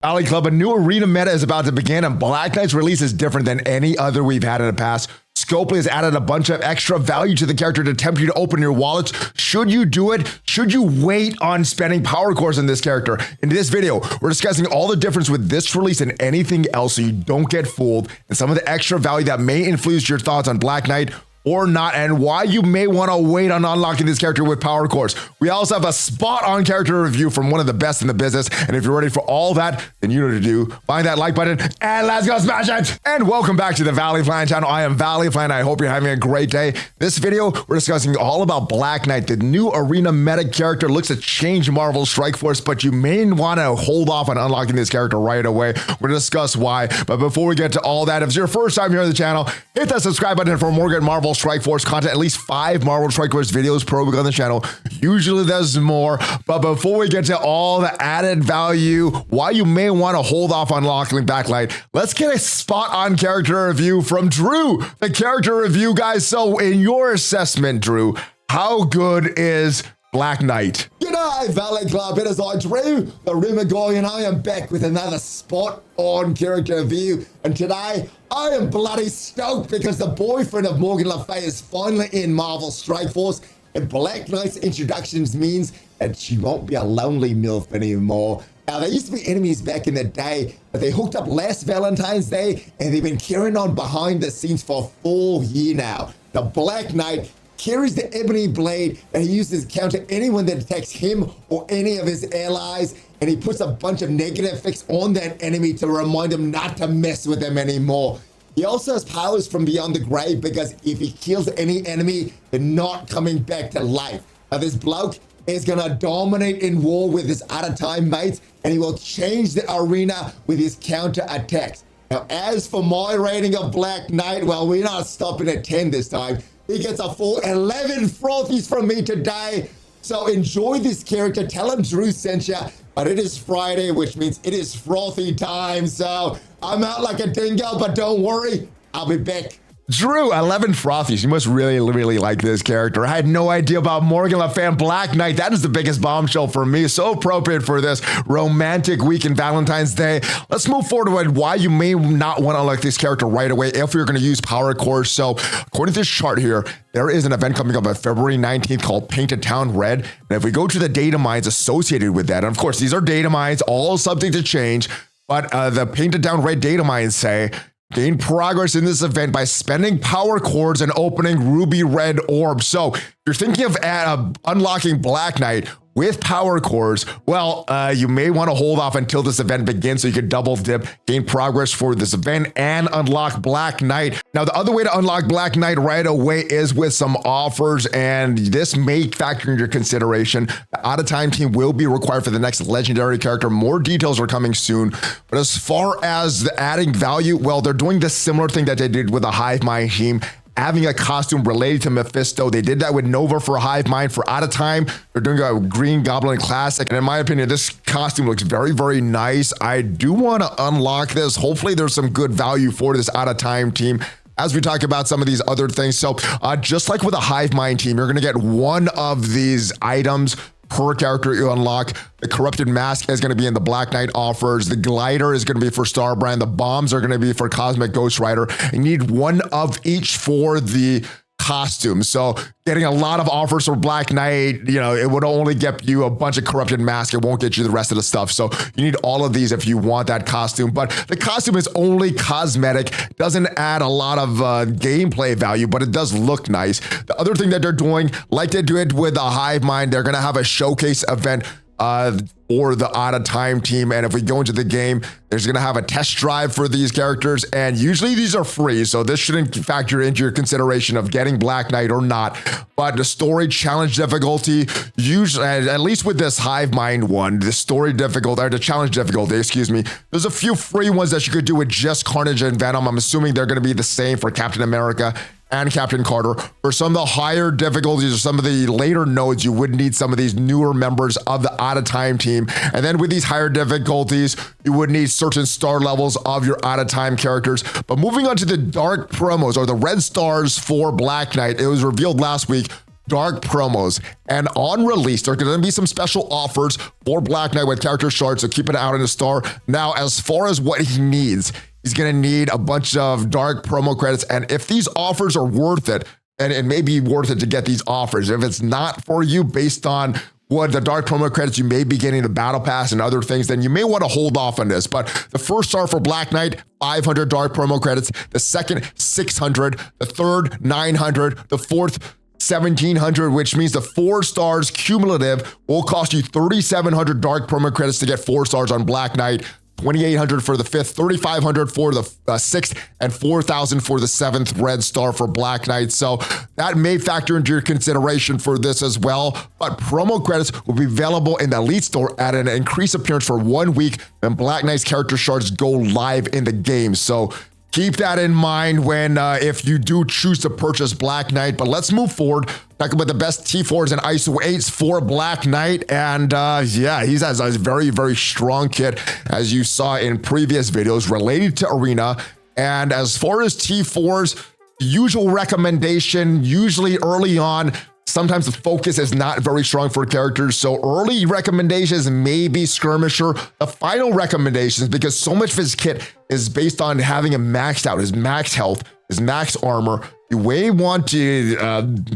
Valley Club, a new arena meta is about to begin, and Black Knight's release is different than any other we've had in the past. Scopely has added a bunch of extra value to the character to tempt you to open your wallets. Should you do it? Should you wait on spending power cores in this character? In this video, we're discussing all the difference with this release and anything else so you don't get fooled, and some of the extra value that may influence your thoughts on Black Knight or not, and why you may want to wait on unlocking this character with power cores. We also have a spot-on character review from one of the best in the business, and if you're ready for all that, then you know what to do. Find that like button, and let's go smash it! And welcome back to the ValleyFlyin channel. I am ValleyFlyin. I hope you're having a great day. This video, we're discussing all about Black Knight. The new arena meta character looks to change Marvel Strike Force, but you may want to hold off on unlocking this character right away. We're going to discuss why, but before we get to all that, if it's your first time here on the channel, hit that subscribe button for more good Marvel Strike Force content. At least 5 Marvel Strike Force videos per week on the channel. Usually there's more, but before we get to all the added value, why you may want to hold off on unlocking Black Knight, let's get a spot-on character review from Drew, the character review guy. So in your assessment, Drew, how good is Black Knight? G'day, Valley Club. It is I, Drew, the Rumor Guy, and I am back with another spot-on character review. And today, I am bloody stoked because the boyfriend of Morgan Le Fay is finally in Marvel Strike Force, and Black Knight's introductions means that she won't be a lonely MILF anymore. Now, they used to be enemies back in the day, but they hooked up last Valentine's Day, and they've been carrying on behind the scenes for a full year now. The Black Knight carries the ebony blade that he uses to counter anyone that attacks him or any of his allies, and he puts a bunch of negative effects on that enemy to remind him not to mess with them anymore. He also has powers from beyond the grave because if he kills any enemy, they're not coming back to life. Now, this bloke is gonna dominate in war with his out-of-time mates, and he will change the arena with his counter attacks. Now, as for my rating of Black Knight, well, we're not stopping at 10 this time. He gets a full 11 frothies from me today. So enjoy this character. Tell him Drew sent you. But it is Friday, which means it is frothy time. So I'm out like a dingo, but don't worry, I'll be back. Drew, 11 frothies. You must really, really like this character. I had no idea about Morgan Le Fay and Black Knight. That is the biggest bombshell for me. So appropriate for this romantic week in Valentine's Day. Let's move forward with why you may not want to like this character right away if you're going to use power cores. So according to this chart here, there is an event coming up on February 19th called Paint a Town Red. And if we go to the data mines associated with that, and of course, these are data mines, all subject to change, but the Paint a Town Red data mines say, gain progress in this event by spending power cores and opening ruby red orbs. So if you're thinking of unlocking Black Knight with power cores, well, you may want to hold off until this event begins so you can double dip, gain progress for this event, and unlock Black Knight. Now, the other way to unlock Black Knight right away is with some offers, and this may factor in your consideration. The out-of-time team will be required for the next legendary character. More details are coming soon. But as far as the adding value, well, they're doing the similar thing that they did with the Hive Mind team, having a costume related to Mephisto. They did that with Nova for Hive Mind. For Out of Time, they're doing a Green Goblin Classic. And in my opinion, this costume looks very, very nice. I do want to unlock this. Hopefully there's some good value for this Out of Time team as we talk about some of these other things. So just like with a Hive Mind team, you're going to get one of these items per character you unlock. The Corrupted Mask is going to be in the Black Knight offers. The Glider is going to be for Starbrand. The Bombs are going to be for Cosmic Ghost Rider. You need one of each for the costume. So getting a lot of offers for Black Knight, you know, it would only get you a bunch of Corrupted Mask. It won't get you the rest of the stuff. So you need all of these if you want that costume. But the costume is only cosmetic, doesn't add a lot of gameplay value, but it does look nice. The other thing that they're doing, like they do it with the Hive Mind, they're going to have a showcase event for the Out of Time team. And if we go into the game, there's going to have a test drive for these characters. And usually these are free, so this shouldn't factor into your consideration of getting Black Knight or not. But the story challenge difficulty, usually, at least with this Hive Mind one, the story difficulty, or the challenge difficulty, excuse me, there's a few free ones that you could do with just Carnage and Venom. I'm assuming they're going to be the same for Captain America and Captain Carter. For some of the higher difficulties or some of the later nodes, you would need some of these newer members of the Out of Time team. And then with these higher difficulties, you would need certain star levels of your Out of Time characters. But moving on to the dark promos or the red stars for Black Knight, it was revealed last week. dark promos. And on release, there are going to be some special offers for Black Knight with character shards, so keep it out in the store. Now, as far as what he needs, he's going to need a bunch of dark promo credits. And if these offers are worth it, and it may be worth it to get these offers. If it's not for you based on what the dark promo credits you may be getting, the battle pass and other things, then you may want to hold off on this. But the first star for Black Knight, 500 dark promo credits. The second, 600. The third, 900. The fourth, 1,700, which means the 4 stars cumulative will cost you 3,700 dark promo credits to get 4 stars on Black Knight. 2,800 for the 5th, 3,500 for the 6th, and 4,000 for the 7th red star for Black Knight. So that may factor into your consideration for this as well. But promo credits will be available in the Elite Store at an increased appearance for 1 week when Black Knight's character shards go live in the game. So keep that in mind when if you do choose to purchase Black Knight. But let's move forward. Talk about the best T4s and ISO 8s for Black Knight. And yeah, he has a very, very strong kit, as you saw in previous videos related to Arena. And as far as T4s, the usual recommendation, usually early on, sometimes the focus is not very strong for characters. So early recommendations may be Skirmisher. The final recommendations, because so much of his kit is based on having him maxed out, his max health, his max armor. You may want to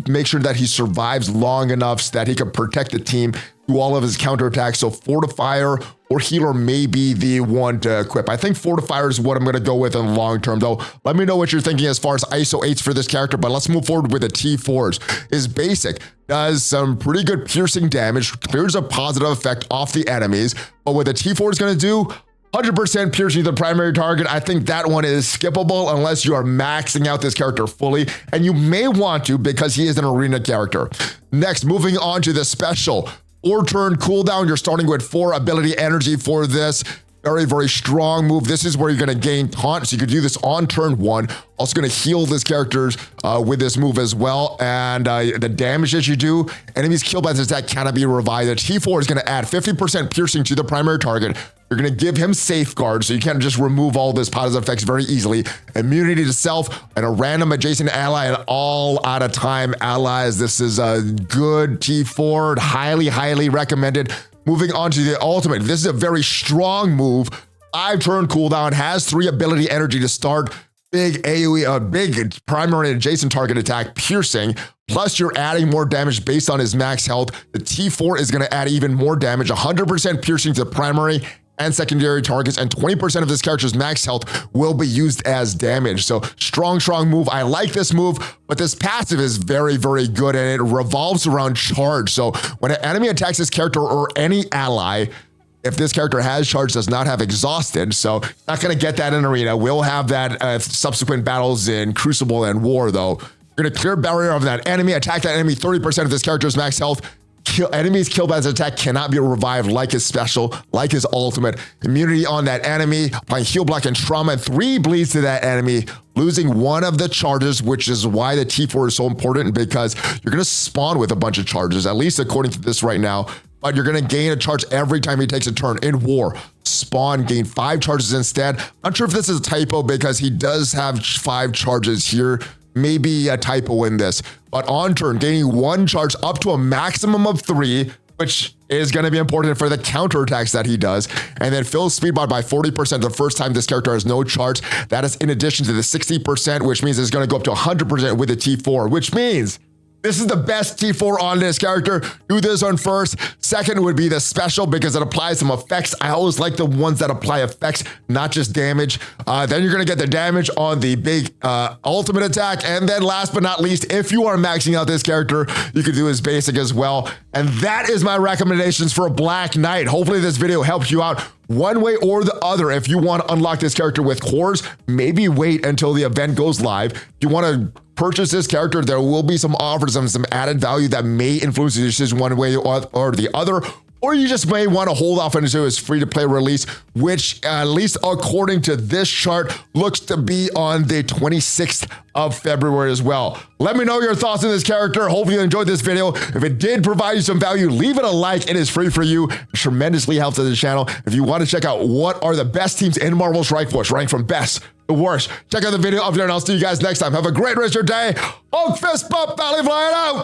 make sure that he survives long enough so that he can protect the team through all of his counterattacks. So Fortifier or Healer may be the one to equip. I think Fortifier is what I'm going to go with in the long term, though. Let me know what you're thinking as far as ISO 8s for this character, but let's move forward with the T4s. His basic does some pretty good piercing damage, clears a positive effect off the enemies, but what the T4 is going to do, 100% piercing the primary target. I think that one is skippable unless you are maxing out this character fully, and you may want to because he is an arena character. Next, moving on to the special 4-turn cooldown. You're starting with 4 ability energy for this. Very, very strong move. This is where you're going to gain taunt, so you could do this on turn 1. Also going to heal this characters with this move as well. And the damage that you do, enemies killed by this attack cannot be revived. The T4 is going to add 50% piercing to the primary target. You're going to give him safeguard, so you can't just remove all this positive effects very easily. Immunity to self and a random adjacent ally and all out of time allies. This is a good T4, highly, highly recommended. Moving on to the ultimate. This is a very strong move. 5-turn cooldown, has 3 ability energy to start. Big AoE, big primary and adjacent target attack, piercing. Plus you're adding more damage based on his max health. The T4 is going to add even more damage, 100% piercing to the primary and secondary targets, and 20% of this character's max health will be used as damage. So strong, strong move. I like this move, but this passive is very, very good, and it revolves around charge. So when an enemy attacks this character or any ally, if this character has charge, does not have exhausted, so not going to get that in Arena. We'll have that subsequent battles in Crucible and War, though. You're going to clear barrier of that enemy, attack that enemy, 30% of this character's max health. Enemies killed by this attack cannot be revived like his special, like his ultimate. Immunity on that enemy, applying heal, block, and trauma, and 3 bleeds to that enemy, losing 1 of the charges, which is why the T4 is so important, because you're going to spawn with a bunch of charges, at least according to this right now. But you're going to gain a charge every time he takes a turn. In War, spawn, gain 5 charges instead. Not sure if this is a typo because he does have 5 charges here. Maybe a typo in this, but on turn, gaining 1 charge up to a maximum of 3, which is going to be important for the counterattacks that he does. And then fills speed bar by 40% the first time this character has no charge. That is in addition to the 60%, which means it's going to go up to 100% with the T4, which means this is the best T4 on this character. Do this one first. Second would be the special because it applies some effects. I always like the ones that apply effects, not just damage. Then you're gonna get the damage on the big ultimate attack. And then last but not least, if you are maxing out this character, you can do his basic as well. And that is my recommendations for Black Knight. Hopefully this video helps you out one way or the other. If you want to unlock this character with cores, maybe wait until the event goes live. If you want to purchase this character, there will be some offers and some added value that may influence your decision one way or the other. Or you just may want to hold off until his free-to-play release, which, at least according to this chart, looks to be on the 26th of February as well. Let me know your thoughts on this character. Hopefully you enjoyed this video. If it did provide you some value, leave it a like. It is free for you. It tremendously helps the channel. If you want to check out what are the best teams in Marvel Strike Force, ranked from best to worst, check out the video up there, and I'll see you guys next time. Have a great rest of your day. Hulk fist bump, ValleyFlyin out!